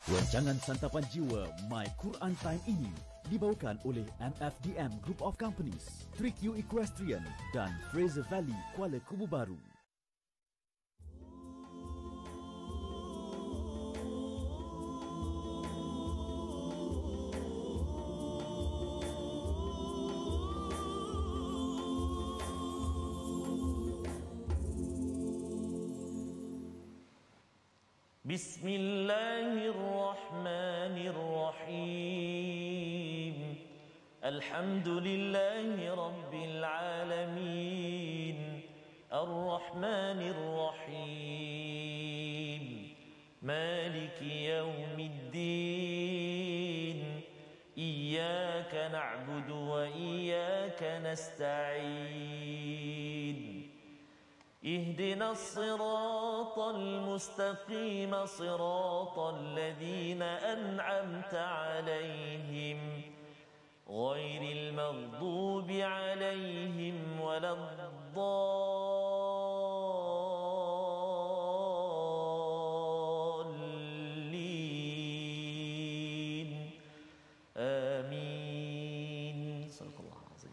Rancangan Santapan Jiwa My Quran Time ini dibawakan oleh MFDM Group of Companies, 3Q Equestrian dan Fraser Valley Kuala Kubu Baru. Bismillahirrahmanirrahim. Alhamdulillahi rabbil alamin. Ar-Rahmanir-Rahim. Maliki yaumiddin. Iyyaka na'budu wa iyyaka nasta'in. اهدنا الصراط المستقيم صراط الذين أنعمت عليهم غير المغضوب عليهم ولا الضالين آمين. صدق الله العظيم.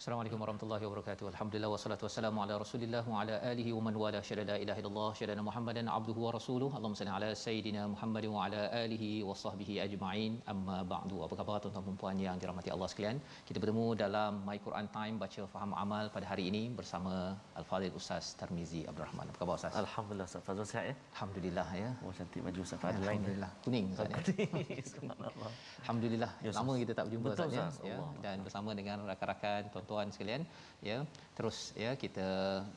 Assalamualaikum warahmatullahi wabarakatuh. Alhamdulillah wassalatu wassalamu ala Rasulillah wa ala alihi wa man wala syada la ilaha illallah syada Muhammadan abduhu wa rasuluhu. Allahumma salli ala sayidina Muhammad wa ala alihi wa sahbihi ajma'in. Amma ba'du. Apa khabar tuan-tuan dan puan yang dirahmati Allah sekalian? Kita bertemu dalam My Quran Time baca faham amal pada hari ini bersama Al-Fadhil Ustaz Tarmizi Abdul Rahman. Apa khabar Ustaz? Alhamdulillah Ustaz Fazrul sihat ya? Alhamdulillah ya. Oh cantik baju Ustaz Fazrul lain. Alhamdulillah. Kuning Ustaz. Subhanallah. Alhamdulillah. Ya, lama kita tak berjumpa betul, Ustaz ya. Allah. Dan bersama dengan rakan-rakan tuan-tuan sekalian ya, terus ya kita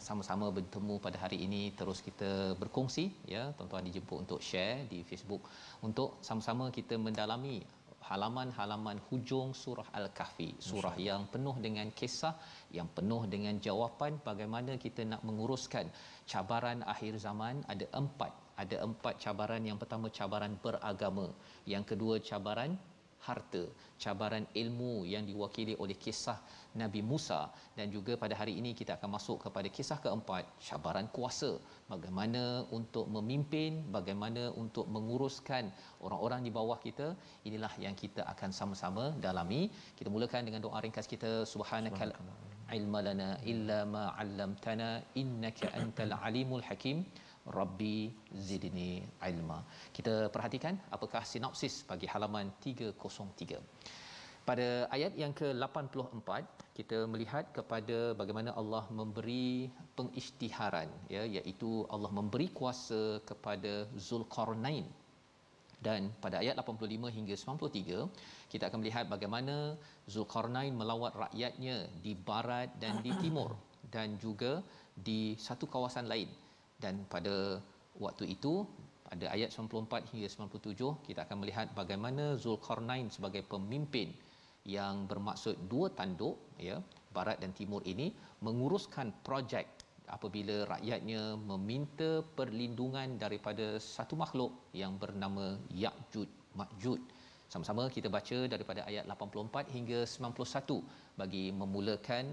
sama-sama bertemu pada hari ini, terus kita berkongsi ya, tuan-tuan dijemput untuk share di Facebook untuk sama-sama kita mendalami halaman-halaman hujung surah Al-Kahfi, surah yang penuh dengan kisah, yang penuh dengan jawapan bagaimana kita nak menguruskan cabaran akhir zaman. Ada empat cabaran. Yang pertama cabaran beragama, yang kedua cabaran harta, cabaran ilmu yang diwakili oleh kisah Nabi Musa, dan juga pada hari ini kita akan masuk kepada kisah keempat, cabaran kuasa. Bagaimana untuk memimpin, bagaimana untuk menguruskan orang-orang di bawah kita. Inilah yang kita akan sama-sama dalami. Kita mulakan dengan doa ringkas kita. Subhanakal ilma lana illa ma 'allamtana innaka antal alimul hakim. Rabbi zidni ilma. Kita perhatikan apakah sinopsis bagi halaman 303. Pada ayat yang ke-84 kita melihat kepada bagaimana Allah memberi pengisytiharan ya, iaitu Allah memberi kuasa kepada Zulkarnain. Dan pada ayat 85 hingga 93 kita akan melihat bagaimana Zulkarnain melawat rakyatnya di barat dan di timur dan juga di satu kawasan lain. Dan pada waktu itu pada ayat 94 hingga 97 kita akan melihat bagaimana Zulkarnain sebagai pemimpin yang bermaksud dua tanduk ya, barat dan timur ini, menguruskan projek apabila rakyatnya meminta perlindungan daripada satu makhluk yang bernama Ya'juj Ma'juj. Sama-sama kita baca daripada ayat 84 hingga 91 bagi memulakan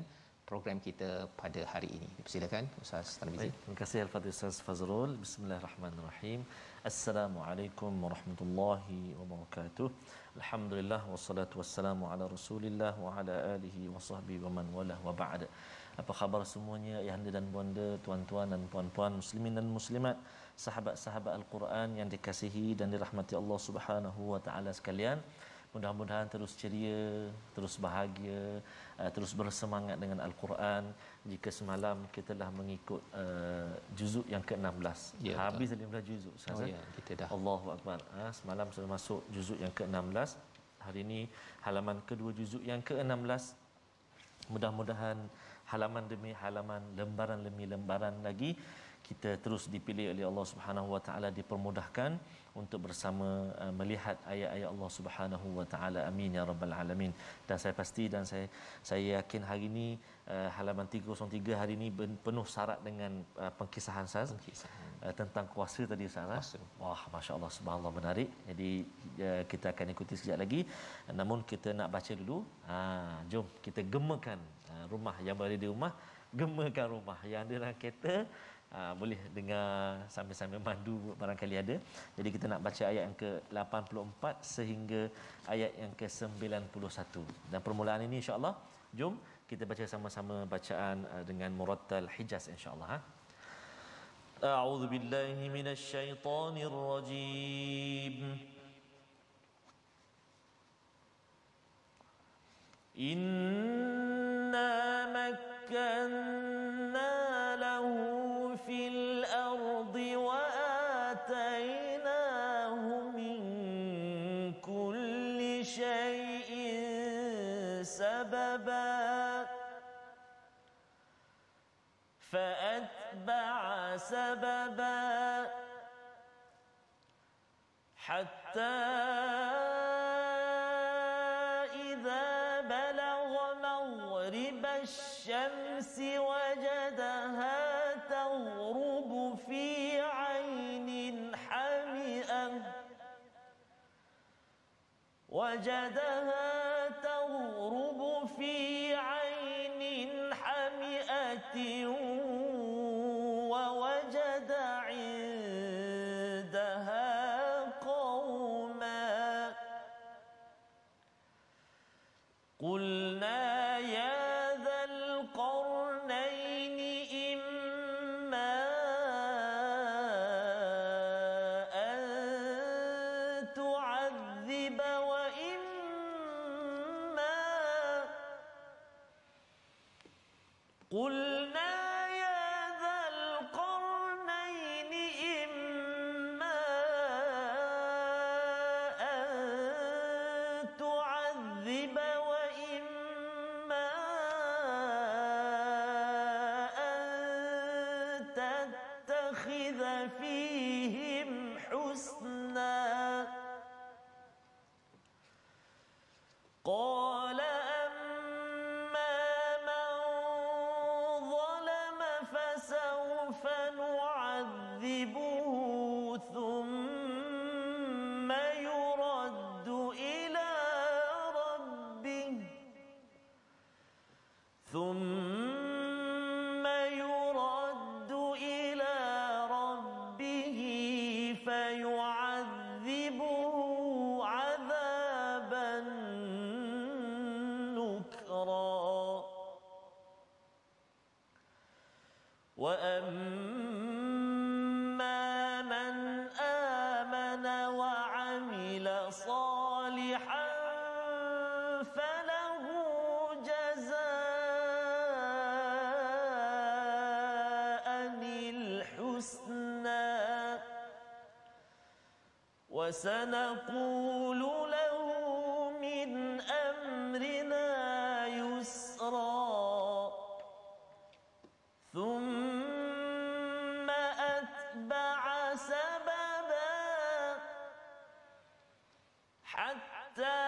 program kita pada hari ini. Silakan Ustaz Tarmizi. Terima kasih Al-Fadhil Ustaz Fazrul. Bismillahirrahmanirrahim. Assalamualaikum warahmatullahi wabarakatuh. Alhamdulillah wassalatu wassalamu ala Rasulillah wa ala alihi wa sahbihi wa man walah wa ba'd. Apa khabar semuanya ayahanda dan bonda, tuan-tuan dan puan-puan, muslimin dan muslimat, sahabat-sahabat Al-Quran yang dikasihi dan dirahmati Allah Subhanahu wa taala sekalian. Mudah-mudahan terus ceria, terus bahagia, terus bersemangat dengan Al-Quran. Jika semalam kita dah mengikut juzuk yang ke-16. Ya, habis 15 juzuk. Ya, kita dah. Allahu Akbar. Semalam sudah masuk juzuk yang ke-16. Hari ini halaman kedua juzuk yang ke-16. Mudah-mudahan halaman demi halaman, lembaran demi lembaran lagi kita terus dipilih oleh Allah Subhanahu wa taala, dipermudahkan untuk bersama melihat ayat-ayat Allah Subhanahu wa taala. Amin ya rabbal alamin. Dan saya pasti dan saya yakin hari ini halaman 303 hari ini penuh syarat dengan pengkisahan Ustaz. Tentang kuasa tadi Ustaz. Wah, masya-Allah, subhanallah, menarik. Jadi kita akan ikuti sekejap lagi. Namun kita nak baca dulu. Jom kita gemakan rumah yang berada di rumah, gemakan rumah yang ada dalam kereta. boleh dengar sambil-sambil mandu barangkali ada. Jadi kita nak baca ayat yang ke-84 sehingga ayat yang ke-91. Dan permulaan ini insya-Allah jom kita baca sama-sama bacaan dengan murattal Hijaz insya-Allah. A'udzu billahi minasyaitonir rajim. Inna makkanna lahu fil ardi wa atainahu min kulli shay'in sababa فأتبع سببا حتى إذا بلغ مغرب الشمس وجدها تغرب في عين حمئة ووجد عندها قوما قلنا يا ذا القرنين إما أن تعذب وإما قلنا يا ذا القرنين إما أن تعذب وإما أن تتخذ فيهم حسنا قال أما من ظلم فسوف نعذبه ثم يرد إلى ربه فيعذبه عذابا نكرا وأما من آمن وعمل صالحا فله جزاء الحسنى وسنقول له من أمرنا يسرا ثم أتبع سببا حتى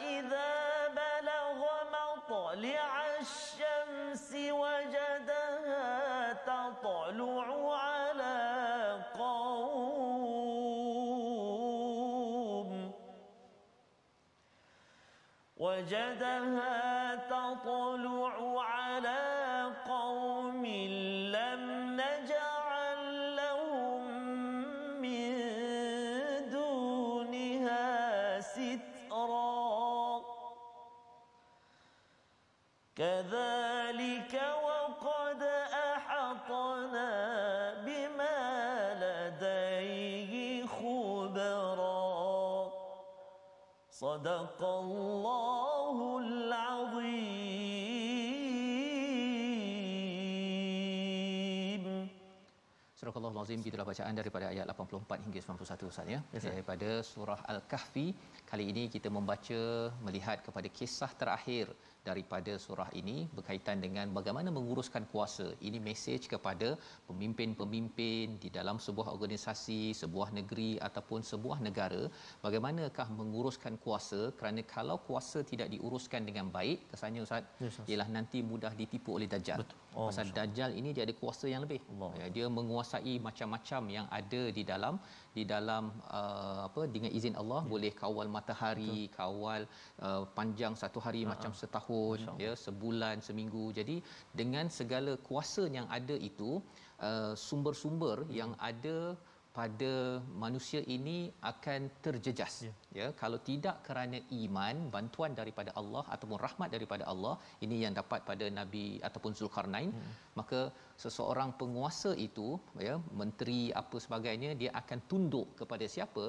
إذا بلغ مطلع الشمس وجدها تطلع على قوم لم نجعل لهم من دونها سترا كذلك وقد أحطنا بما لديه خبرا صدق الله العظيم. Surah Al-Azim, itulah bacaan daripada ayat 84 hingga 91 Ustaz ya. Daripada surah Al-Kahfi. Kali ini kita membaca melihat kepada kisah terakhir daripada surah ini berkaitan dengan bagaimana menguruskan kuasa. Ini mesej kepada pemimpin-pemimpin di dalam sebuah organisasi, sebuah negeri ataupun sebuah negara, bagaimanakah menguruskan kuasa, kerana kalau kuasa tidak diuruskan dengan baik, kesannya Ustaz, ialah nanti mudah ditipu oleh Dajjal. Pasal Dajjal ini dia ada kuasa yang lebih. Ya, dia menguasai macam-macam yang ada di dalam dengan izin Allah, boleh kawal matahari, kawal panjang satu hari macam setahun, ya, sebulan, seminggu. Jadi dengan segala kuasa yang ada itu, sumber-sumber yang ada pada manusia ini akan terjejas, ya, kalau tidak kerana iman, bantuan daripada Allah ataupun rahmat daripada Allah, ini yang dapat pada Nabi ataupun Zulkarnain, maka seseorang penguasa itu, ya, menteri apa sebagainya, dia akan tunduk kepada siapa?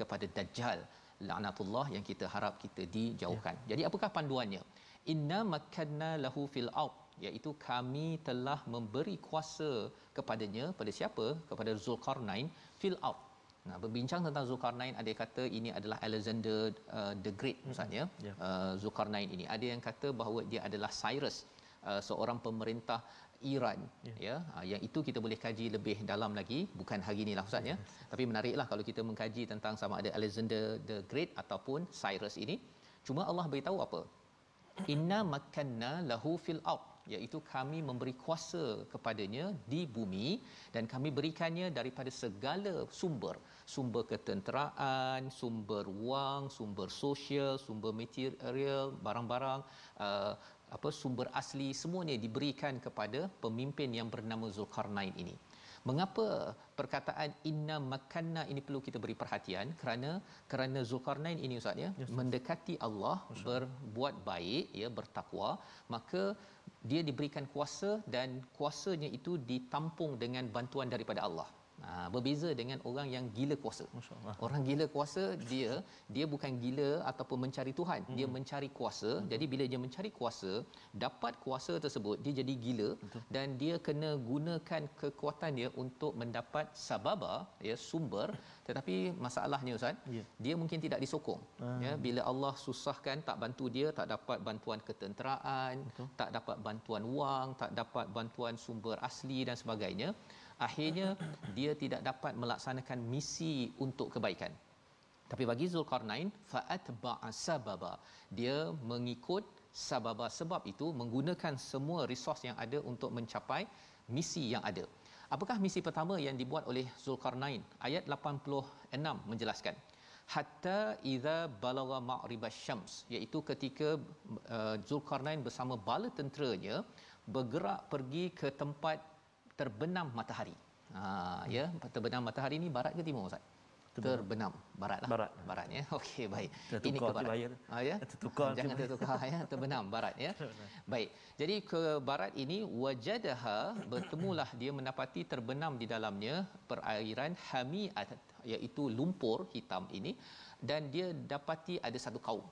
Kepada Dajjal laknatullah, yang kita harap kita dijauhkan. Jadi apakah panduannya? Inna makkanna lahu fil ard, iaitu kami telah memberi kuasa kepadanya, pada siapa? Kepada Zulkarnain fil ard. Nah, berbincang tentang Zulkarnain, ada yang kata ini adalah Alexander the Great misalnya. Zulkarnain ini, ada yang kata bahawa dia adalah Cyrus, seorang pemerintah Iran, ya. Yang itu kita boleh kaji lebih dalam lagi, bukan hari inilah ustaz, ya. Tapi menariklah kalau kita mengkaji tentang sama ada Alexander the Great ataupun Cyrus ini. Cuma Allah beritahu apa? Inna makkanna lahu fil ard, iaitu kami memberi kuasa kepadanya di bumi, dan kami berikannya daripada segala sumber ketenteraan, sumber wang, sumber sosial, sumber material, barang-barang, sumber asli, semuanya diberikan kepada pemimpin yang bernama Zulkarnain ini. Mengapa perkataan inna makanna ini perlu kita beri perhatian? Kerana Zulkarnain ini ustaz, ya, mendekati Allah, berbuat baik, ya, bertakwa, maka dia diberikan kuasa, dan kuasanya itu ditampung dengan bantuan daripada Allah. Berbeza dengan orang yang gila kuasa. Orang gila kuasa, dia bukan gila ataupun mencari Tuhan, dia mencari kuasa. Jadi bila dia mencari kuasa, dapat kuasa tersebut, dia jadi gila. Dan dia kena gunakan kekuatan dia untuk mendapat sababa, ya, sumber. Tetapi masalahnya ustaz, dia mungkin tidak disokong. Ya, bila Allah susahkan, tak bantu dia, tak dapat bantuan ketenteraan, tak dapat bantuan wang, tak dapat bantuan sumber asli dan sebagainya, akhirnya dia tidak dapat melaksanakan misi untuk kebaikan. Tapi bagi Zulkarnain, fa'atba'a sababa, dia mengikut sababa, sebab itu menggunakan semua resource yang ada untuk mencapai misi yang ada. Apakah misi pertama yang dibuat oleh Zulkarnain? Ayat 86 menjelaskan, hatta idza balagha ma'ribasy syams, iaitu ketika Zulkarnain bersama bala tenteranya bergerak pergi ke tempat terbenam matahari. Ya, terbenam matahari ni barat ke timur ustaz? Terbenam baratlah. Barat, ya. Okey, baik. Ini ke barat. Ya. Jangan tertukar, ya. Terbenam barat, ya. Baik. Jadi ke barat ini, wajadaha, bertemulah dia mendapati terbenam di dalamnya perairan hami'at, iaitu lumpur hitam ini, dan dia dapati ada satu kaum.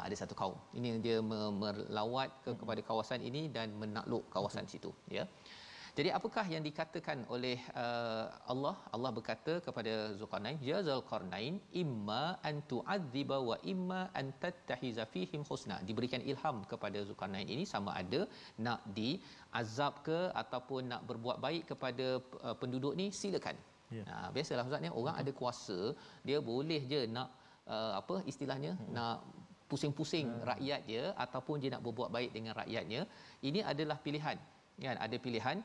Ada satu kaum. Ini dia melawat kepada kawasan ini dan menakluk kawasan situ, ya. Jadi apakah yang dikatakan oleh Allah? Allah berkata kepada Zulkarnain, ya Zulkarnain, imma an tu'adziba wa imma an tattahiza fihim husna. Diberikan ilham kepada Zulkarnain ini, sama ada nak diazab ke ataupun nak berbuat baik kepada penduduk ni, silakan. Biasalah ustaz ni, orang ada kuasa, dia boleh je nak istilahnya nak pusing-pusing rakyat dia, ataupun dia nak berbuat baik dengan rakyatnya. Ini adalah pilihan, kan? Ada pilihan.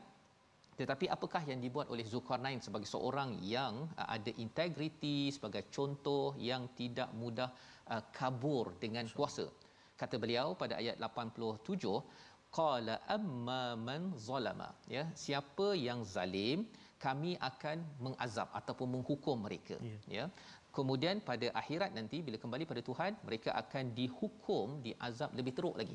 Tetapi apakah yang dibuat oleh Zulkarnain sebagai seorang yang ada integriti, sebagai contoh yang tidak mudah kabur dengan kuasa? Kata beliau pada ayat 87, qala amma man zalama, ya, siapa yang zalim, kami akan mengazab ataupun menghukum mereka, ya. Kemudian pada akhirat nanti, bila kembali pada Tuhan, mereka akan dihukum, diazab lebih teruk lagi.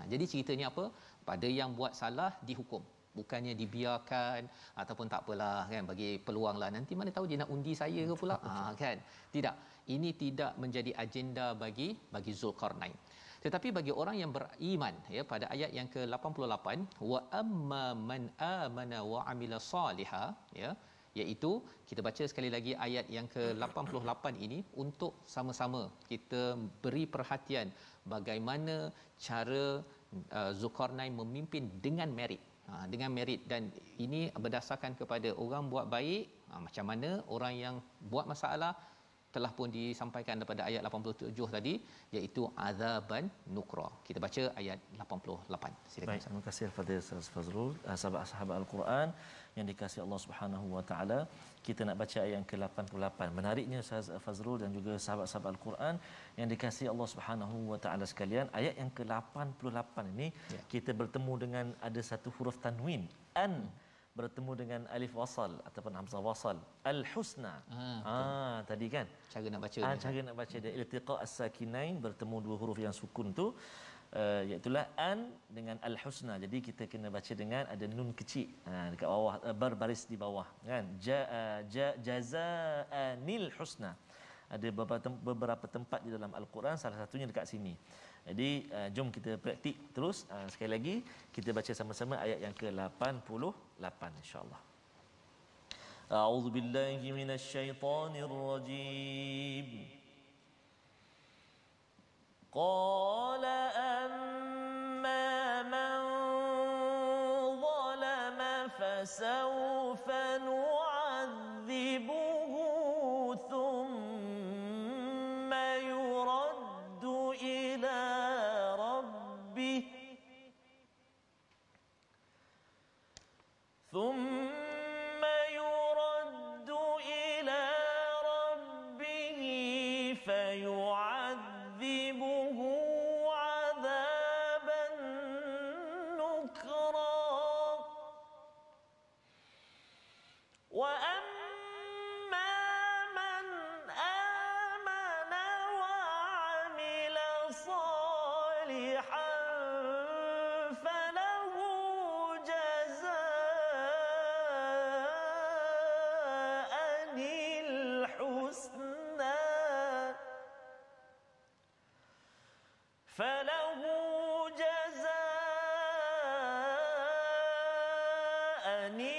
Jadi ceritanya apa? Pada yang buat salah dihukum, bukannya dibiarkan ataupun tak apalah, kan, bagi peluanglah, nanti mana tahu dia nak undi saya ke pula, kan. Tidak, ini tidak menjadi agenda bagi Zulkarnain. Tetapi bagi orang yang beriman, ya, pada ayat yang ke-88, wa amma man amana wa amila salihah, ya, iaitu kita baca sekali lagi ayat yang ke-88 ini untuk sama-sama kita beri perhatian bagaimana cara Zulkarnain memimpin dengan merit. Dengan merit, dan ini berdasarkan kepada orang buat baik, macam mana orang yang buat masalah telah pun disampaikan daripada ayat 87 tadi, iaitu azaban nukra. Kita baca ayat 88. Silakan. Baik, terima kasih Al-Fadhil Ustaz Fazrul. Sahabat-sahabat Al-Quran yang dikasihi Allah Subhanahu Wa Taala, kita nak baca ayat yang ke-88. Menariknya Ustaz Fazrul dan juga sahabat-sahabat Al-Quran yang dikasihi Allah Subhanahu Wa Taala sekalian, ayat yang ke-88 ini kita bertemu dengan ada satu huruf tanwin, an, bertemu dengan alif wasal ataupun hamzah wasal, al-husna. Tadi kan Cara nak baca cara nak baca dia iltiqa as-sakinain, bertemu dua huruf yang sukun tu, iaitu an dengan al-husna. Jadi kita kena baca dengan ada nun kecil dekat bawah, berbaris di bawah kan, jazaanil husna. Ada beberapa tempat di dalam al-Quran, salah satunya dekat sini. Jadi jom kita praktik terus. Sekali lagi kita baca sama-sama ayat yang ke-88 insya-Allah. A'udzu billahi minasyaitonir rajim. Qala amma man zalama fasawfa nu'adzibuhu thumma yuraddu ila rabbih فيعذبه عذابا نكرا وأما من آمن وعمل صالحا فله جزاء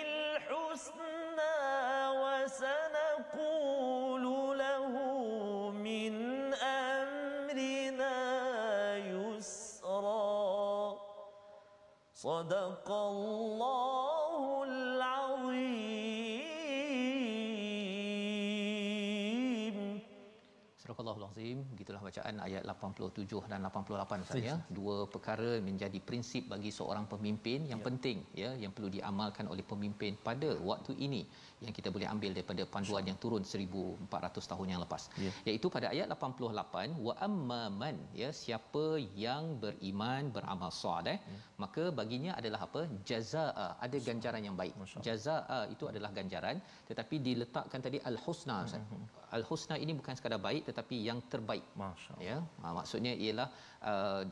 الحسنى وسنقول له من أمرنا يسرا صدق الله العظيم. Surah Al-Azim. Begitulah bacaan ayat 87 dan 88 Ustaz ya. Dua perkara menjadi prinsip bagi seorang pemimpin yang penting ya, yang perlu diamalkan oleh pemimpin pada waktu ini, yang kita boleh ambil daripada panduan yang turun 1400 tahun yang lepas. Iaitu pada ayat 88, wa amma man, ya, siapa yang beriman beramal soleh, maka baginya adalah apa? Jazaa, ada ganjaran yang baik. Jazaa itu adalah ganjaran, tetapi diletakkan tadi al-husna. Al-husna ini bukan sekadar baik tetapi yang terbaik. Ya, maksudnya ialah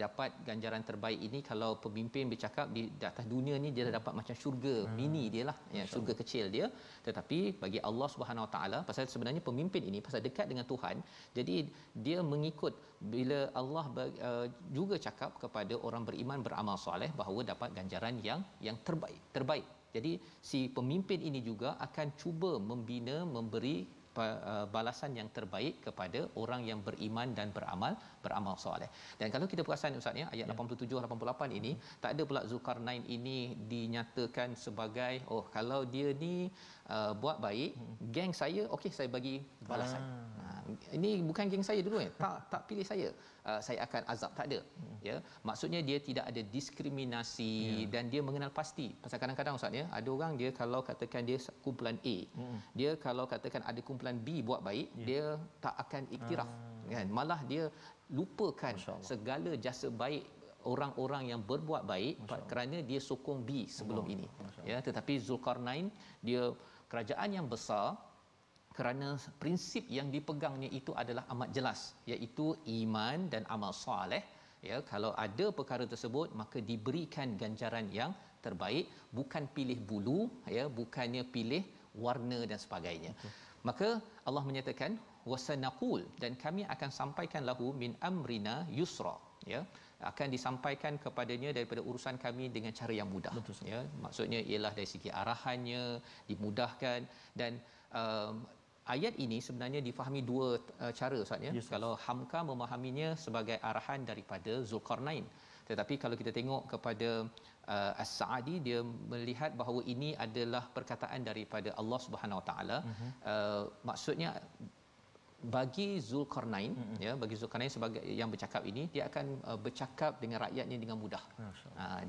dapat ganjaran terbaik ini. Kalau pemimpin bercakap di atas dunia ni, dia dah dapat macam syurga mini dia lah, ya, syurga kecil dia. Tetapi bagi Allah Subhanahu Wa Taala, pasal sebenarnya pemimpin ini pasal dekat dengan Tuhan, jadi dia mengikut bila Allah juga cakap kepada orang beriman beramal soleh bahawa dapat ganjaran yang terbaik. Jadi si pemimpin ini juga akan cuba membina, memberi balasan yang terbaik kepada orang yang beriman dan beramal soleh. Dan kalau kita perasan Ustaz ya, ayat 87 88 ini tak ada pula Zulkarnain ini dinyatakan sebagai kalau dia ni buat baik, geng saya okey saya bagi balasan. Ini bukan geng saya dulu tak pilih saya akan azab, tak ada. Ya, maksudnya dia tidak ada diskriminasi dan dia mengenal pasti. Pasal kadang-kadang Ustaz ya, ada orang dia kalau katakan dia kumpulan A, dia kalau katakan ada kumpulan B buat baik, dia tak akan iktiraf kan, malah dia lupakan segala jasa baik orang-orang yang berbuat baik kerana dia sokong B sebelum ini. Ya, tetapi Zulkarnain dia kerajaan yang besar, kerana prinsip yang dipegangnya itu adalah amat jelas, iaitu iman dan amal soleh. Ya, kalau ada perkara tersebut maka diberikan ganjaran yang terbaik, bukan pilih bulu, ya, bukannya pilih warna dan sebagainya. Maka Allah menyatakan wasanaqul, dan kami akan sampaikan lahu min amrina yusra, ya, akan disampaikan kepadanya daripada urusan kami dengan cara yang mudah. Ya, maksudnya ialah dari segi arahannya dimudahkan. Dan ayat ini sebenarnya difahami dua cara Ustaz ya. Kalau Hamka memahaminya sebagai arahan daripada Zulkarnain, tetapi kalau kita tengok kepada As-Sa'di, dia melihat bahawa ini adalah perkataan daripada Allah Subhanahu Wa Taala. Maksudnya bagi Zulkarnain, ya, bagi Zulkarnain sebagai yang bercakap ini, dia akan bercakap dengan rakyatnya dengan mudah.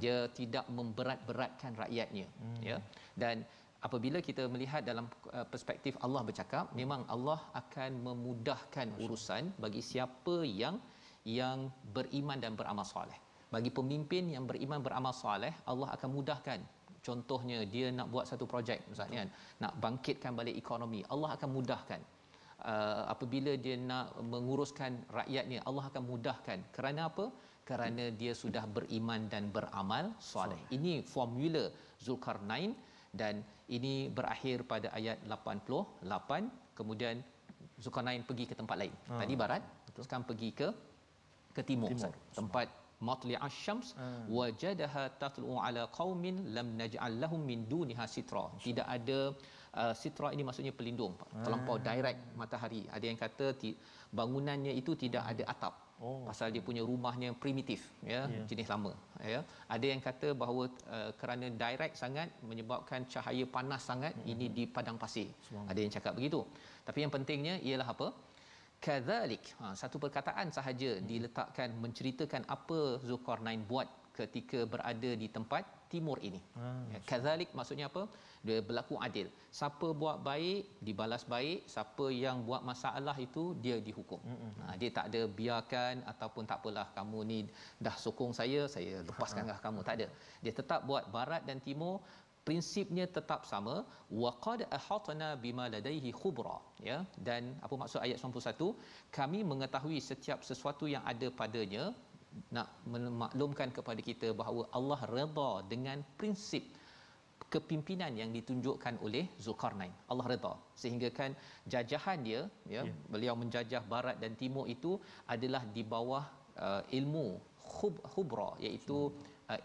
Dia tidak memberat-beratkan rakyatnya, ya. Dan apabila kita melihat dalam perspektif Allah bercakap, memang Allah akan memudahkan urusan bagi siapa yang beriman dan beramal soleh. Bagi pemimpin yang beriman beramal soleh, Allah akan mudahkan. Contohnya dia nak buat satu projek misalnya, nak bangkitkan balik ekonomi, Allah akan mudahkan. Apabila dia nak menguruskan rakyatnya, Allah akan mudahkan. Kerana apa? Kerana dia sudah beriman dan beramal soleh. Ini formula Zulkarnain, dan ini berakhir pada ayat 88. Kemudian Zulkarnain pergi ke tempat lain. Tadi barat, sekarang pergi ke timur. Tempat matli' asy-syams, wajadaha tatlu'u ala qaumin lam naj'al lahum min duniha sitra. Tidak ada sitra, ini maksudnya pelindung, terlampau direct matahari. Ada yang kata bangunannya itu tidak ada atap. Pasal dia punya rumahnya primitif, ya, jenis lama, ya. Ada yang kata bahawa kerana direct sangat menyebabkan cahaya panas sangat, ini di padang pasir. Ada yang cakap begitu. Tapi yang pentingnya ialah apa? Kadzalik, satu perkataan sahaja diletakkan menceritakan apa Zulkarnain buat ketika berada di tempat timur ini. Kadzalik maksudnya apa? Dia berlaku adil. Siapa buat baik dibalas baik, siapa yang buat masalah itu dia dihukum. Dia tak ada biarkan ataupun tak apalah, kamu ni dah sokong saya lepaskanlah kamu, tak ada. Dia tetap buat barat dan timur, prinsipnya tetap sama. Wa qad ahatna bima ladaihi khubra, ya. Dan apa maksud ayat 91? Kami mengetahui setiap sesuatu yang ada padanya, nak memaklumkan kepada kita bahawa Allah redha dengan prinsip kepimpinan yang ditunjukkan oleh Zulkarnain. Allah redha sehingga kan jajahan dia, ya, beliau menjajah barat dan timur itu adalah di bawah ilmu khubra, iaitu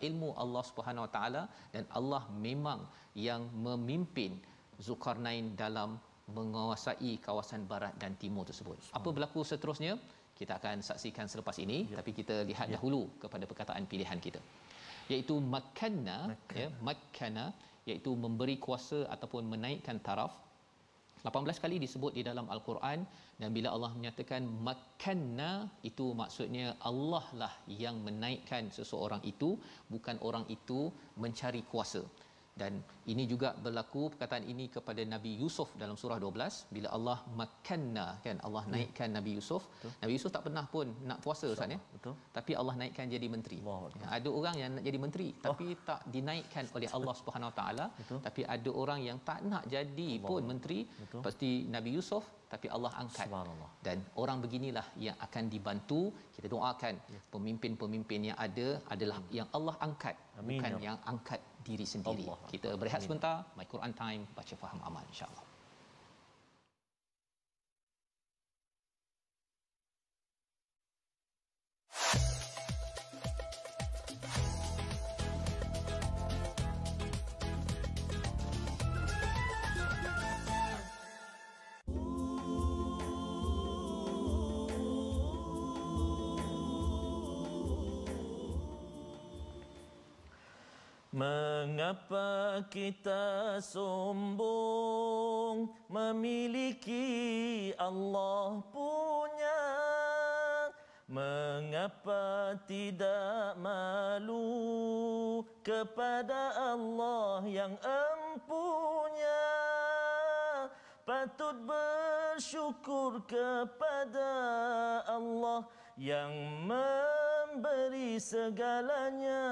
ilmu Allah Subhanahu Wa Taala, dan Allah memang yang memimpin Zulkarnain dalam menguasai kawasan barat dan timur tersebut. Apa berlaku seterusnya kita akan saksikan selepas ini, tapi kita lihat dahulu kepada perkataan pilihan kita, iaitu makkanna, ya, makkana, iaitu memberi kuasa ataupun menaikkan taraf. 18 kali disebut di dalam Al-Quran, dan bila Allah menyatakan makkanna, itu maksudnya Allah lah yang menaikkan seseorang itu, bukan orang itu mencari kuasa. Dan ini juga berlaku perkataan ini kepada Nabi Yusuf dalam surah 12, bila Allah makkanna, kan, Allah naikkan Nabi Yusuf. Nabi Yusuf tak pernah pun nak puasa, Ustaz, ya. Tapi Allah naikkan jadi menteri. Ada orang yang nak jadi menteri tapi tak dinaikkan oleh Allah Subhanahu Wa Taala, tapi ada orang yang tak nak jadi pun menteri, pasti Nabi Yusuf, tapi Allah angkat. Dan orang beginilah yang akan dibantu. Kita doakan pemimpin-pemimpin yang ada adalah yang Allah angkat, bukan yang angkat diri sendiri. Kita berehat sebentar. My Quran Time, baca faham amal, insya-Allah. Mengapa kita sombong memiliki Allah punya? Mengapa tidak malu kepada Allah yang empunya? Patut bersyukur kepada Allah yang memberi segalanya.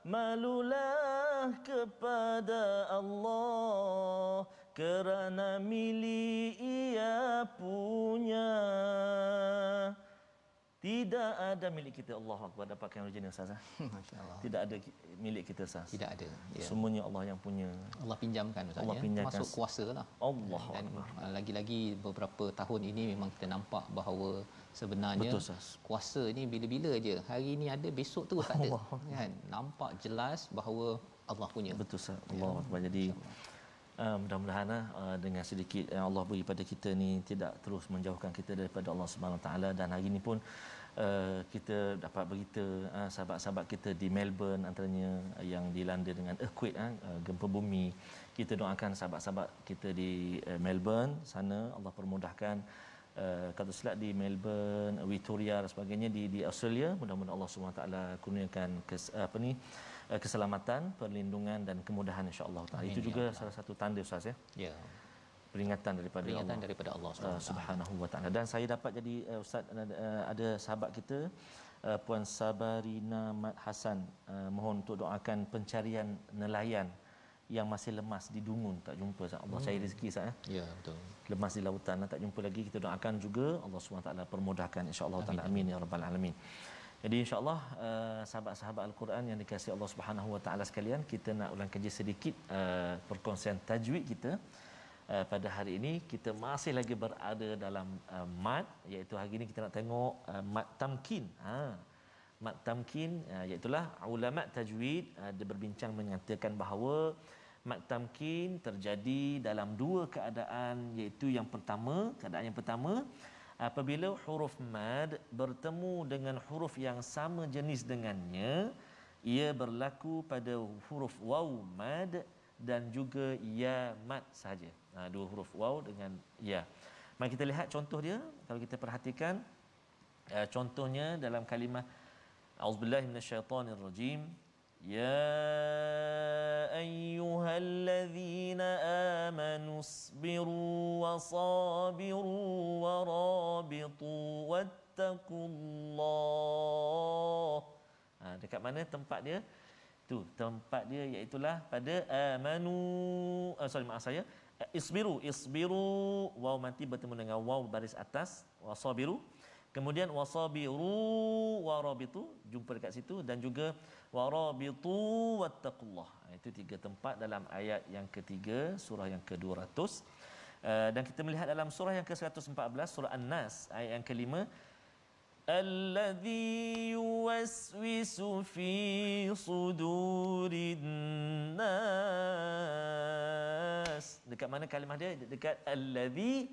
Malulah kepada Allah kerana milik Ia punya. Tidak ada milik kita. Allah Akbar. Dapatkan original, Ustaz. Masya-Allah. Tidak ada milik kita, Ustaz. Tidak ada. Ya. Semuanya Allah yang punya. Allah pinjamkan, Ustaz, Allah ya. pinjamkan. Masuk kuasalah. Allah. Dan lagi-lagi beberapa tahun ini memang kita nampak bahawa sebenarnya kuasa ni bila-bila aje. Hari ni ada, besok terus tak ada. Kan? Nampak jelas bahawa Allah punya. Betul, Ustaz. Allah Akbar. Jadi mudah-mudahan dengan sedikit yang Allah beri pada kita ni tidak terus menjauhkan kita daripada Allah Subhanahu Wa Taala. Dan hari ini pun kita dapat berita sahabat-sahabat kita di Melbourne antaranya yang dilanda dengan earthquake, gempa bumi Kita doakan sahabat-sahabat kita di Melbourne sana, Allah permudahkan. Kata silap di Melbourne, Victoria dan sebagainya di Australia, mudah-mudahan Allah SWT kurniakan keselamatan, perlindungan dan kemudahan insya-Allah taala. Itu juga salah satu tanda Ustaz ya. Ya. Peringatan daripada Allah Subhanahu wa taala. Dan saya dapat jadi Ustaz, ada sahabat kita Puan Sabarina Mat Hasan, mohon untuk doakan pencarian nelayan yang masih lemas di Dungun, tak jumpa Allah cari rezeki sah. Ya, betul. Lemas di lautan tak jumpa lagi, kita doakan juga Allah SWT permudahkan insya-Allah taala. Amin ya rabbal alamin. Jadi insya-Allah sahabat-sahabat Al-Quran yang dikasihi Allah Subhanahu wa taala sekalian, kita nak ulang kaji sedikit perkongsian tajwid kita. Pada hari ini kita masih lagi berada dalam mad, iaitu hari ini kita nak tengok mad tamkin. Mad tamkin, iaitu ulama tajwid dia berbincang menyatakan bahawa mad tamkin terjadi dalam dua keadaan, iaitu keadaan yang pertama apabila huruf mad bertemu dengan huruf yang sama jenis dengannya, ia berlaku pada huruf waw mad dan juga ya mad saja. Dua huruf waw dengan ya. Mari kita lihat contoh dia. Kalau kita perhatikan contohnya dalam kalimah A'udzubillahi minasyaitonirrajim. Ya ayyuhallazina amanu isbiru wasabiru warabitu wattaqullah. Dekat mana tempat dia? Tu tempat dia iaitu pada amanu. Isbiru waw mati bertemu dengan waw baris atas, wasabiru. Kemudian wasabiru warabitu, jumpa dekat situ, dan juga warabitu wattaqullah. Itu tiga tempat dalam ayat yang ketiga surah yang ke-200. Dan kita melihat dalam surah yang ke-114 surah An-Nas ayat yang kelima, alladzi yuwaswisu fi sudurin nas. Dekat mana kalimah dia? Dekat alladzi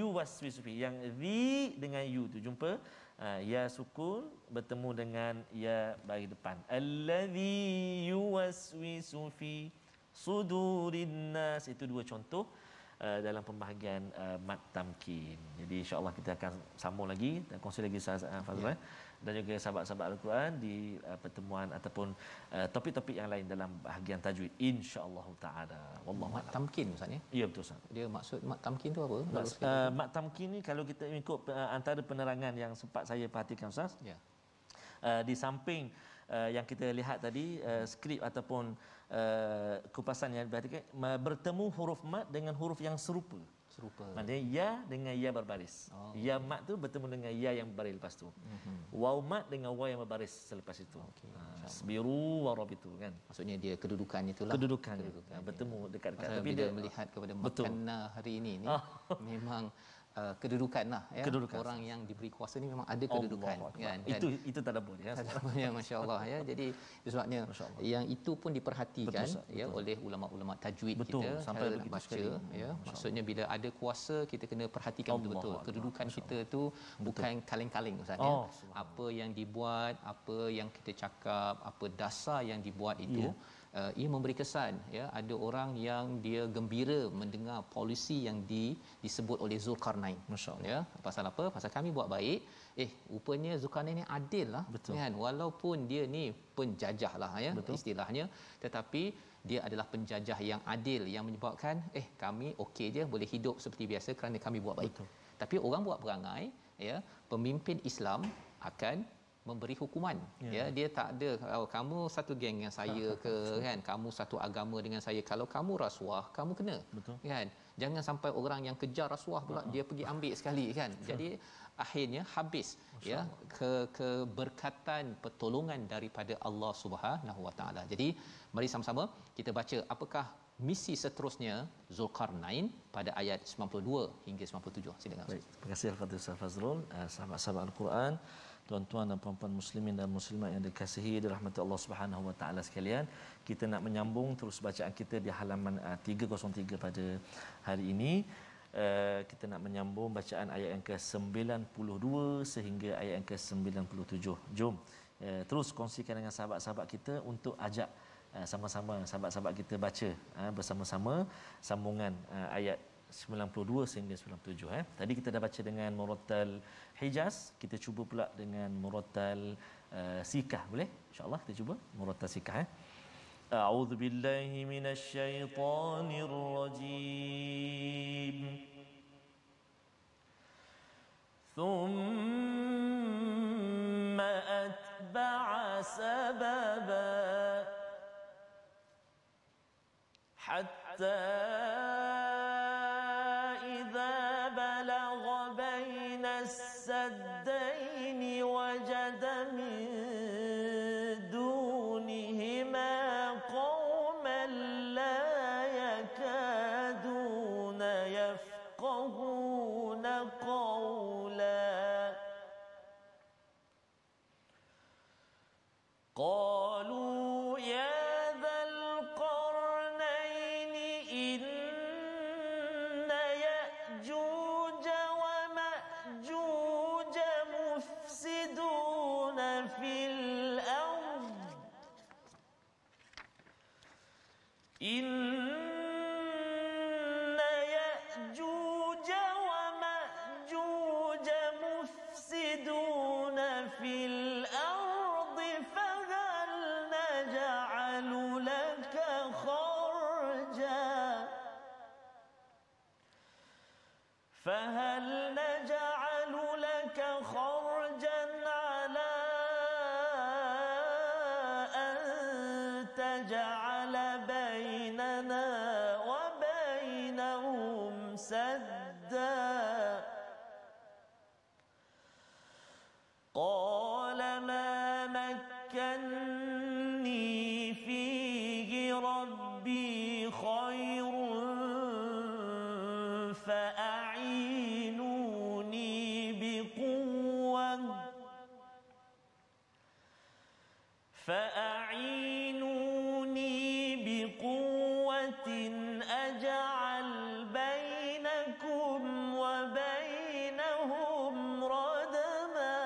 yuwaswisu fi, yang zi dengan yu tu jumpa ya sukun bertemu dengan ya bagi depan. Alladzi yuwaswisu fi sudurin nas. Itu dua contoh dalam pembahagian mad tamkin. Jadi insya-Allah kita akan sambung lagi dan kongsi lagi Ustaz Fazrul dan juga sahabat-sahabat Al-Quran di pertemuan ataupun topik-topik yang lain dalam bahagian tajwid insya-Allah taala. Wallahu Mad tamkin Ustaz ya. Ya betul Ustaz. Dia maksud mad tamkin tu apa? Mad tamkin ni kalau kita ikut antara penerangan yang sempat saya perhatikan Ustaz. Ya. Di samping yang kita lihat tadi skrip ataupun kupasan yang diperhatikan, bertemu huruf mad dengan huruf yang serupa. Maksudnya ya dengan ya berbaris. Ya mad tu bertemu dengan ya yang berbaris lepas tu. Waw mad dengan waw yang berbaris selepas itu. Biru warabitu kan. Maksudnya dia kedudukan itulah. Kedudukannya. Bertemu dekat-dekat. Tapi dia melihat kepada makna hari ini ni memang kedudukanlah ya. Orang yang diberi kuasa ni memang ada kedudukan kan. Itu tadabbur ya. Ya masya-Allah ya. Jadi sebabnya yang itu pun diperhatikan ya oleh ulama-ulama tajwid kita sampai begitu baca ya. Maksudnya bila ada kuasa kita kena perhatikan betul-betul kedudukan kita tu bukan kaleng-kaleng Ustaz ya. Apa yang dibuat, apa yang kita cakap, apa dasar yang dibuat itu ia memberi kesan ya. Ada orang yang dia gembira mendengar polisi yang disebut oleh Zulkarnain ya. Pasal apa? Pasal kami buat baik. Rupanya Zulkarnain ni adil lah kan, walaupun dia ni penjajah lah ya istilahnya, tetapi dia adalah penjajah yang adil yang menyebabkan kami okey je boleh hidup seperti biasa kerana kami buat baik. Tapi orang buat perangai ya, pemimpin Islam akan memberi hukuman ya. Dia tak ada kamu satu geng dengan saya ke kan, kamu satu agama dengan saya, kalau kamu rasuah kamu kena kan. Jangan sampai orang yang kejar rasuah pula dia pergi ambil sekali kan. Jadi akhirnya habis ya keberkatan pertolongan daripada Allah Subhanahu Wa Taala. Jadi mari sama-sama kita baca apakah misi seterusnya Zulkarnain pada ayat 92 hingga 97. Silakan. Baik, terima kasih kepada Ustaz Fazrul. Sahabat-sahabat Al-Quran, tuan-tuan dan puan-puan muslimin dan muslimat yang dikasihi dirahmati Allah Subhanahu Wa Taala sekalian, kita nak menyambung terus bacaan kita di halaman 303 pada hari ini. Kita nak menyambung bacaan ayat yang ke-92 sehingga ayat yang ke-97. Jom terus kongsikan dengan sahabat-sahabat kita untuk ajak sama-sama sahabat-sahabat kita baca bersama-sama sambungan ayat 92 sehingga 97. Tadi kita dah baca dengan murattal Hijaz, kita cuba pula dengan murattal Sikah. Boleh? InsyaAllah kita cuba murattal Sikah. A'udzu billahi minasyaitonir rajim. Thumma atba'a sababa hatta idza balagha baina as-saddayn wajada min dunihima qauman la yakaduna yafqahuna qawla qalu ya إن يأجوج ومأجوج مفسدون في الأرض فهل نجعل لك خرجا على أن تجعل بيننا وبينهم سدا قال ما مكني فيه ربي خير فأعينوني بقوة أجعل بينكم وبينهم ردما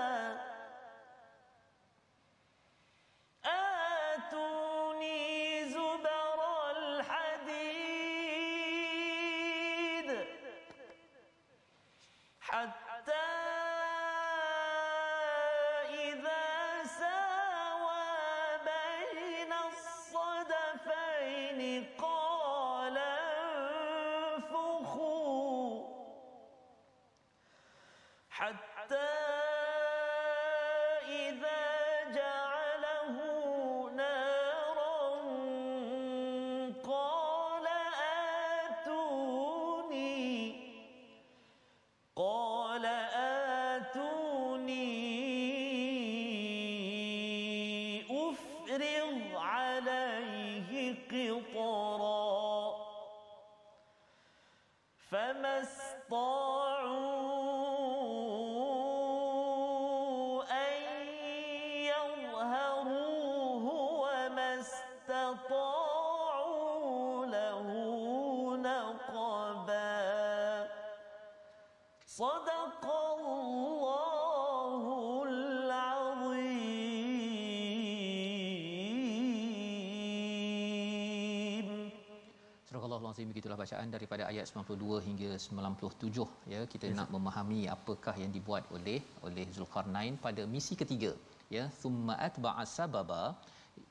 آتوني زبر الحديد حتى قال انفخوا حتى إذا جعله نارا قال آتوني أفرغ عليه قطرا فما استطاعوا أن يظهروه وما استطاعوا له نقبا صدق الله العظيم. Surah Al-Azim, begitulah bacaan daripada ayat 92 hingga 97 ya. Kita nak memahami apakah yang dibuat oleh Zulkarnain pada misi ketiga ya. Thumma atba'a sababa.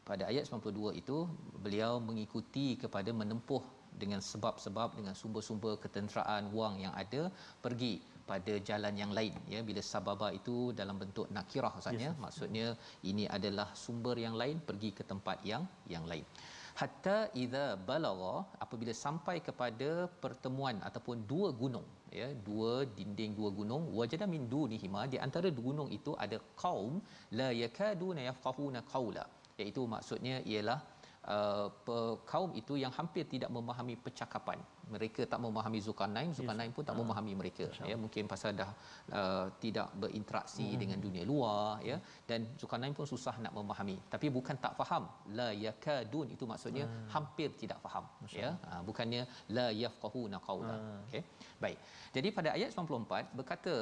Pada ayat 92 itu beliau mengikuti kepada menempuh dengan sebab-sebab, dengan sumber-sumber ketenteraan wang yang ada, pergi pada jalan yang lain ya. Bila sababa itu dalam bentuk nakirah maksudnya, maksudnya ini adalah sumber yang lain, pergi ke tempat yang lain. Hatta idza balagha, apabila sampai kepada pertemuan ataupun dua gunung ya, dua dinding dua gunung, wajada min dunihima, di antara gunung itu ada kaum la yakaduna yafqahuna qawla, iaitu maksudnya ialah kaum itu yang hampir tidak memahami percakapan. Mereka tak memahami Zulkarnain pun tak memahami mereka ya, mungkin pasal dah tidak berinteraksi dengan dunia luar ya, dan Zulkarnain pun susah nak memahami. Tapi bukan tak faham, la yakadun itu maksudnya hampir tidak faham ya, bukannya la yafqahuna qawla. Okey, baik. Jadi pada ayat 94 berkata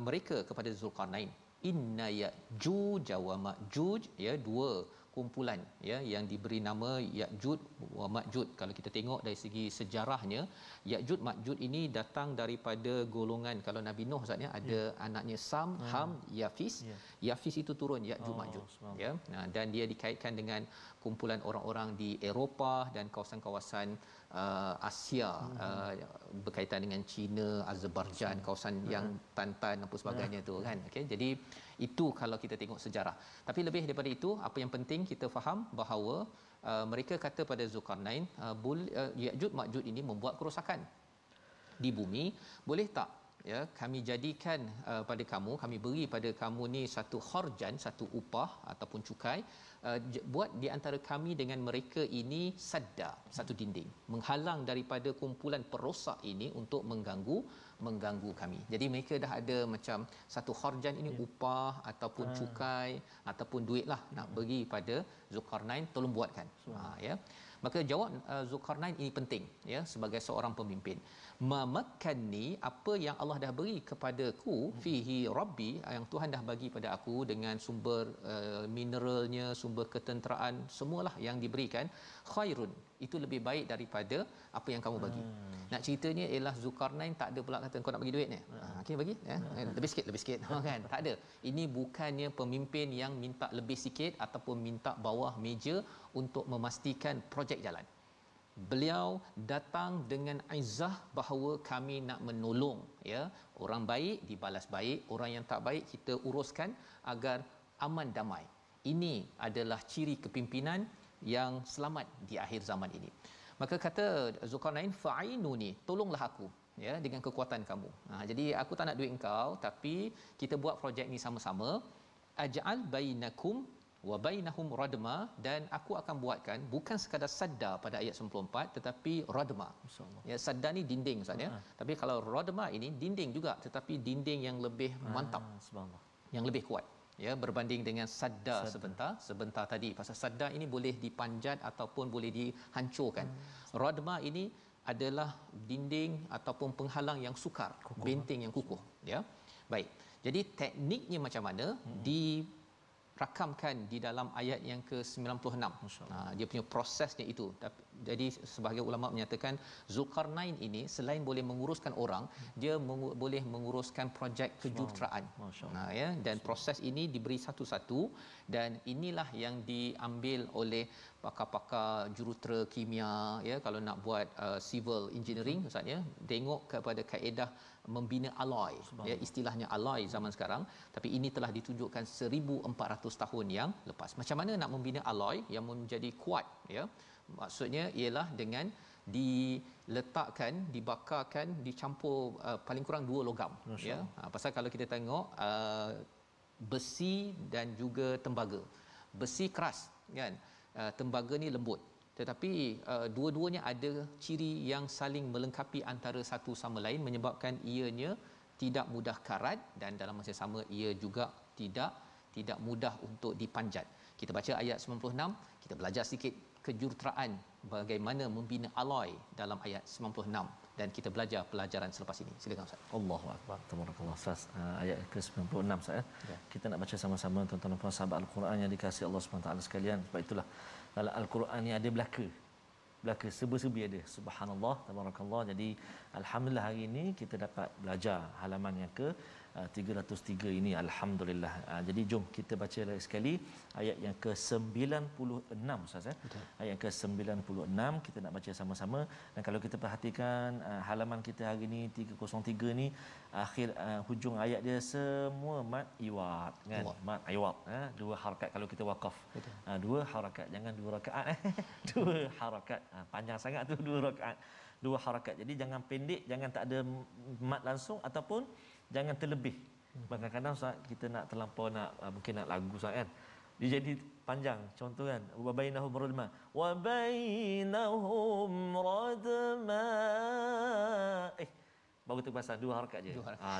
mereka kepada Zulkarnain, inna ya'juj wa ma'juj ya, dua kumpulan ya yang diberi nama Ya'juj wa Ma'juj. Kalau kita tengok dari segi sejarahnya, Ya'juj Ma'juj ini datang daripada golongan, kalau Nabi Nuh Ustaz ya, ada anaknya Sam, Ham, Yafis. Yafis itu turun Ya'juj Ma'juj ya. Nah, dan dia dikaitkan dengan kumpulan orang-orang di Eropah dan kawasan-kawasan Asia, berkaitan dengan China, Azerbaijan, kawasan yang Tantan apa sebagainya tu kan. Okey, jadi itu kalau kita tengok sejarah. Tapi lebih daripada itu, apa yang penting kita faham bahawa mereka kata pada Zulkarnain, Ya'juj Ma'juj ini membuat kerosakan di bumi, boleh tak ya kami jadikan pada kamu, kami beri pada kamu ni satu kharjan, satu upah ataupun cukai, buat di antara kami dengan mereka ini sadda, satu dinding menghalang daripada kumpulan perosak ini untuk mengganggu kami. Jadi mereka dah ada macam satu kharjan ini upah ataupun cukai ataupun duit lah nak bagi pada Zulkarnain, tolong buatkan. Ya. Maka jawab Zulkarnain ini penting ya sebagai seorang pemimpin. Mamakkanni, apa yang Allah dah beri kepadaku, fihi rabbi, yang Tuhan dah bagi pada aku dengan sumber mineralnya, sumber ketenteraan, semualah yang diberikan, khairun, itu lebih baik daripada apa yang kamu bagi. Nak ceritanya ialah Zulkarnain tak ada pula kata kau nak bagi duit ni. Okey bagi ya. Lebih sikit kan. Tak ada. Ini bukannya pemimpin yang minta lebih sikit ataupun minta bawah meja untuk memastikan projek jalan. Beliau datang dengan izah bahawa kami nak menolong ya, orang baik dibalas baik, orang yang tak baik kita uruskan agar aman damai. Ini adalah ciri kepimpinan yang selamat di akhir zaman ini. Maka kata Zulkarnain, fa'inuni, tolonglah aku ya dengan kekuatan kamu. Jadi aku tak nak duit engkau, tapi kita buat projek ni sama-sama. Aj'al bainakum wa bainahum radma, dan aku akan buatkan bukan sekadar sadda pada ayat 94, tetapi radma. Ya, sadda ni dinding Ustaz ya. Tapi kalau radma ini dinding juga, tetapi dinding yang lebih mantap, subhanallah, yang lebih kuat ya, berbanding dengan sadda sebentar tadi. Pasal sadda ini boleh dipanjat ataupun boleh dihancurkan. Radma ini adalah dinding ataupun penghalang yang sukar, benteng yang kukuh ya. Baik. Jadi tekniknya macam mana dirakamkan di dalam ayat yang ke-96. Dia punya prosesnya itu. Jadi sebahagian ulama menyatakan Zulkarnain ini selain boleh menguruskan orang, dia boleh menguruskan projek kejuruteraan. Ya, dan proses ini diberi satu-satu, dan inilah yang diambil oleh pakar-pakar jurutera kimia ya, kalau nak buat civil engineering Ustaz ya, tengok kepada kaedah membina alloy ya, istilahnya alloy zaman sekarang, tapi ini telah ditunjukkan 1400 tahun yang lepas. Macam mana nak membina alloy yang menjadi kuat ya? Maksudnya ialah dengan diletakkan, dibakarkan, dicampur paling kurang 2 logam ya. Pasal kalau kita tengok besi dan juga tembaga. Besi keras kan, tembaga ni lembut. Tetapi dua-duanya ada ciri yang saling melengkapi antara satu sama lain, menyebabkan ianya tidak mudah karat, dan dalam masa sama ia juga tidak mudah untuk dipanjat. Kita baca ayat 96, kita belajar sikit kejuruteraan bagaimana membina alloy dalam ayat 96, dan kita belajar pelajaran selepas ini. Silakan Ustaz. Allahu akbar. Tabarakallah Ustaz. Ayat ke-96 Ustaz ya. Kita nak baca sama-sama tuan-tuan dan puan sahabat Al-Quran yang dikasihi Allah Subhanahu taala sekalian. Sebab itulah dalam Al-Quran ni ada belaka serba-serbi ada. Subhanallah, tabarakallah. Jadi alhamdulillah hari ini kita dapat belajar halaman yang ke 303 ini, alhamdulillah. Jadi jom kita baca lagi sekali ayat yang ke-96 Ustaz ya. Ayat yang ke-96 kita nak baca sama-sama, dan kalau kita perhatikan halaman kita hari ini 303 ni, akhir hujung ayat dia semua mad iwad kan. Mad iwad dua harakat kalau kita waqaf. Dua harakat, jangan 2 rakaat dua harakat. Panjang sangat tu 2 rakaat. 2 harakat. Jadi jangan pendek, jangan tak ada mad langsung, ataupun jangan terlebih. Kadang-kadang Ustaz kita nak terlampau, nak mungkin nak lagu Ustaz kan, dia jadi panjang. Contoh kan, wa bainahum radma, wa bainahum radma, baru terpasang 2 harakat je.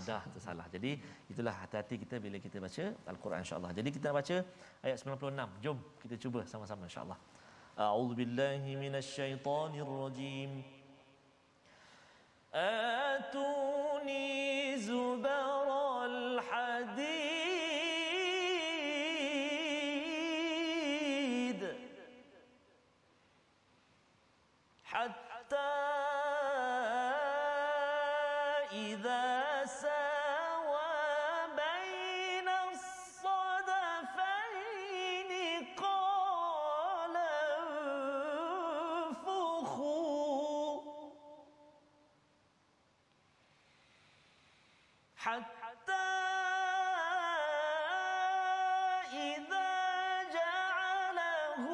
Dah tersalah. Jadi itulah hati-hati kita bila kita baca Al-Quran insya-Allah. Jadi kita baca ayat 96. Jom kita cuba sama-sama insya-Allah. A'udzubillahi minasyaitonirrajim. آتوني زبر الحديد إذا ساوى بين الصدفين قال انفخوا حتى إذا جعله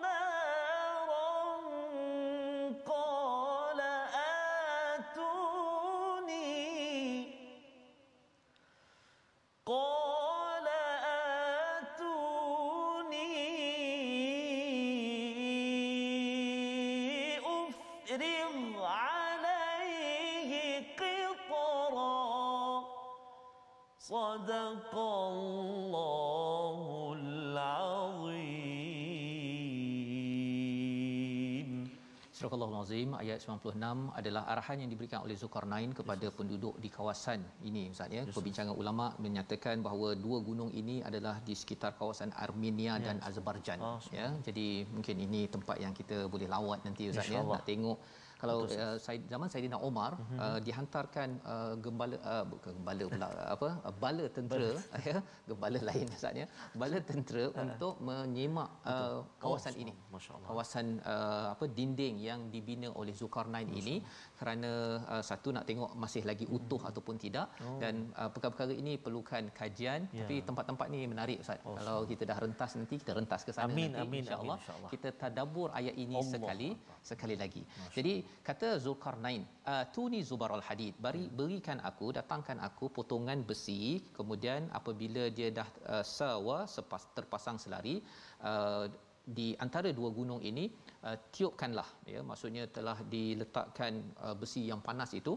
نارا قال آتوني أفرغ عليه قطرا صدق الله العظيم. Surah Al-Azim ayat 96 adalah arahan yang diberikan oleh Zulkarnain kepada penduduk di kawasan ini Ustaz ya. Perbincangan ulama menyatakan bahawa dua gunung ini adalah di sekitar kawasan Armenia dan Azerbaijan ya. Jadi mungkin ini tempat yang kita boleh lawat nanti Ustaz ya, nak tengok. Kalau zaman Saidina Omar dihantarkan gembala bukan gembala pula bala tentera ya, gembala lain Ustaz ya, bala tentera untuk menyemak kawasan ini, kawasan dinding yang dibina oleh Zulkarnain ini, kerana satu nak tengok masih lagi utuh ataupun tidak, dan perkara-perkara ini perlukan kajian. Tapi tempat-tempat ni menarik Ustaz. Kalau kita dah rentas nanti kita rentas ke sana nanti insya-Allah kita tadabbur ayat ini sekali lagi. Jadi kata Zulkarnain, atuni zubaral hadid, berikan aku, datangkan aku potongan besi, kemudian apabila dia dah sawa terpasang selari di antara dua gunung ini, tiupkanlah ya, maksudnya telah diletakkan besi yang panas itu,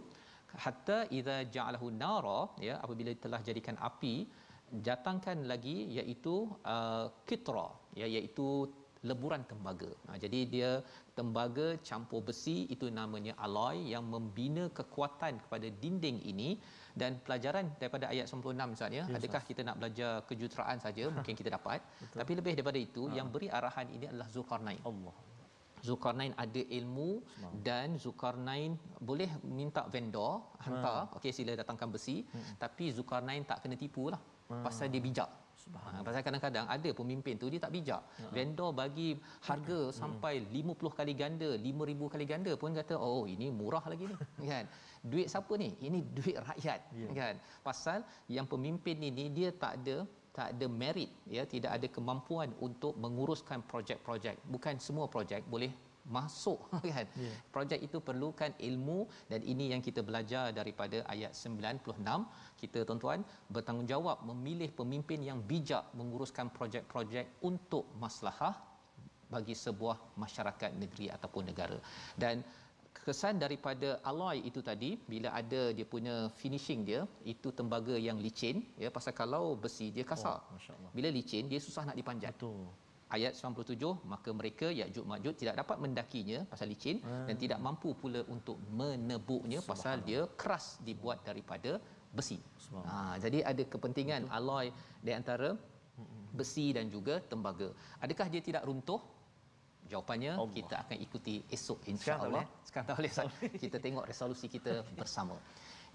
hatta idza ja'alahu nara ya, apabila telah jadikan api, datangkan lagi iaitu kitra ya, iaitu leburan tembaga. Jadi dia tembaga campur besi, itu namanya alloy yang membina kekuatan kepada dinding ini. Dan pelajaran daripada ayat 96 Ustaz ya, adakah kita nak belajar kejuruteraan saja mungkin kita dapat. Betul. Tapi lebih daripada itu yang beri arahan ini adalah Zulkarnain. Zulkarnain ada ilmu dan Zulkarnain boleh minta vendor hantar, okey sila datangkan besi, tapi Zulkarnain tak kena tipulah. Pasal dia bijak. Pasal kadang-kadang ada pemimpin tu dia tak bijak. Vendor bagi harga sampai 50 kali ganda, 5000 kali ganda pun kata oh ini murah lagi ni kan. Duit siapa ni? Ini duit rakyat kan. Pasal yang pemimpin ini dia tak ada merit ya, tidak ada kemampuan untuk menguruskan projek-projek. Bukan semua projek boleh masuk kan. Projek itu perlukan ilmu, dan ini yang kita belajar daripada ayat 96. Kita tuan-tuan bertanggungjawab memilih pemimpin yang bijak menguruskan projek-projek untuk maslahah bagi sebuah masyarakat, negeri ataupun negara. Dan kesan daripada alloy itu tadi, bila ada dia punya finishing dia, itu tembaga yang licin ya, pasal kalau besi dia kasar, bila licin dia susah nak dipanjat. Betul. Ayat 97, maka mereka Ya'juj Ma'juj tidak dapat mendakinya pasal licin, dan tidak mampu pula untuk menebuknya pasal dia keras, dibuat daripada besi. Jadi ada kepentingan alloy di antara besi dan juga tembaga. Adakah dia tidak runtuh? Jawapannya kita akan ikuti esok insya-Allah. Sekarang tak boleh. Kita tengok resolusi kita bersama,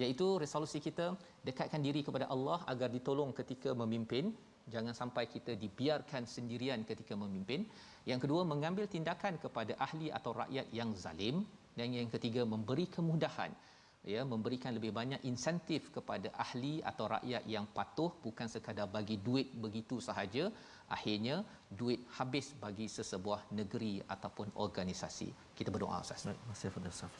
iaitu resolusi kita dekatkan diri kepada Allah agar ditolong ketika memimpin. Jangan sampai kita dibiarkan sendirian ketika memimpin. Yang kedua, mengambil tindakan kepada ahli atau rakyat yang zalim. Dan yang ketiga, memberi kemudahan ya, memberikan lebih banyak insentif kepada ahli atau rakyat yang patuh, bukan sekadar bagi duit begitu sahaja, akhirnya duit habis bagi sesebuah negeri ataupun organisasi. Kita berdoa Ustaz. Ustaz.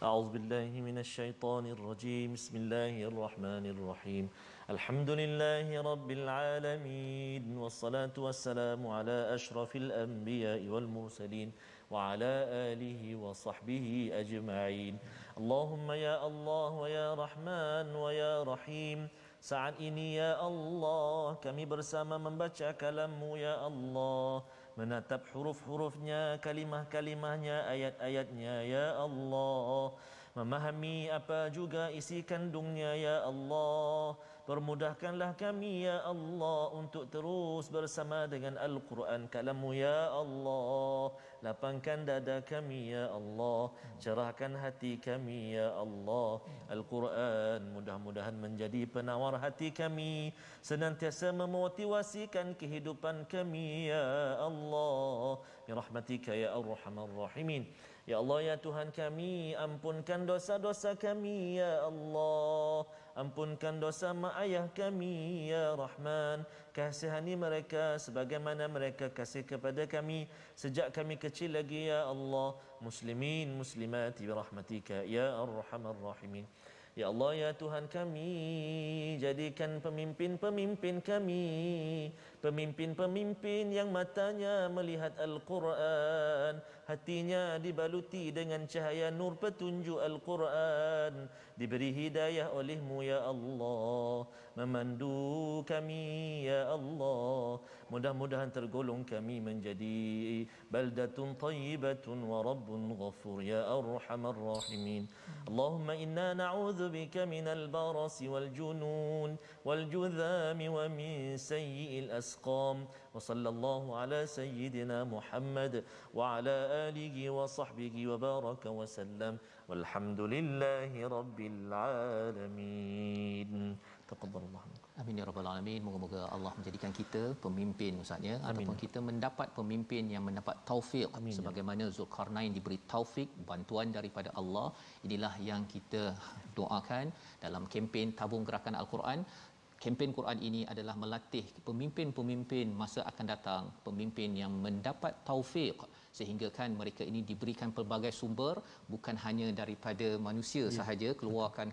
A'udzubillahi minasyaitonirrajim. Bismillahirrahmanirrahim. Alhamdulillahi rabbil alamin, wassalatu wassalamu ala asyrafil anbiya'i wal mursalin wa ala alihi wa sahbihi ajma'in. Allahumma ya Allah wa ya Rahman wa ya Rahim, saat ini ya Allah kami bersama membaca kalam-Mu ya Allah, menatap huruf-hurufnya, kalimah-kalimahnya, ayat-ayatnya ya Allah, memahami apa juga isi kandungnya ya Allah. Permudahkanlah kami ya Allah untuk terus bersama dengan Al-Quran kalam-Mu ya Allah. Lapangkan dada kami ya Allah, cerahkan hati kami ya Allah. Al-Quran mudah-mudahan menjadi penawar hati kami, senantiasa memotivasikan kehidupan kami ya Allah. Ya rahmatika ya arhamar rahimin. Ya Allah ya Tuhan kami, ampunkan dosa-dosa kami ya Allah. Ampunkan dosa mak ayah kami ya Rahman. Kasihani mereka sebagaimana mereka kasih kepada kami sejak kami kecil lagi ya Allah. Muslimin muslimati bi rahmatika ya arhamar rahimin. Ya Allah ya Tuhan kami, jadikan pemimpin-pemimpin kami pemimpin-pemimpin yang matanya melihat Al-Quran, hatinya dibaluti dengan cahaya nur petunjuk Al-Quran, diberi hidayah oleh-Mu ya Allah, memandu kami ya Allah. Mudah-mudahan tergolong kami menjadi baldatun tayyibatun wa rabbun ghafur ya arhamar rahimin. Allahumma inna na'udzu bika minal barasi wal junun wal judhami wa min sayyi'il asqam. Wa sallallahu ala sayyidina Muhammad wa ala alihi wa sahbihi wa baraka wa sallam. Walhamdulillahi rabbil alamin. Taqabbalallah. Amin ya rabbal alamin. Moga-moga Allah menjadikan kita pemimpin Ustaz ya, ataupun kita mendapat pemimpin yang mendapat taufik. Amin. Sebagaimana Zulkarnain diberi taufik, bantuan daripada Allah. Inilah yang kita doakan dalam kempen tabung gerakan Al-Quran. Kempen Quran ini adalah melatih pemimpin-pemimpin masa akan datang, pemimpin yang mendapat taufik sehingga kan mereka ini diberikan pelbagai sumber, bukan hanya daripada manusia sahaja keluarkan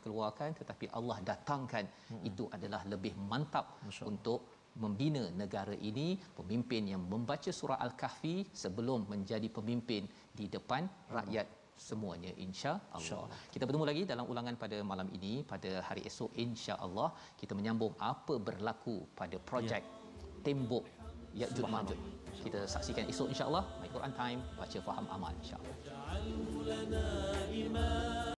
tetapi Allah datangkan. Itu adalah lebih mantap untuk membina negara ini, pemimpin yang membaca surah Al-Kahfi sebelum menjadi pemimpin di depan rakyat semuanya insya-Allah. Kita bertemu lagi dalam ulangan pada malam ini, pada hari esok insya-Allah kita menyambung apa berlaku pada projek tembok Ya'juj Ma'juj. Kita saksikan esok insya-Allah. My Quran Time, baca faham amal insya-Allah.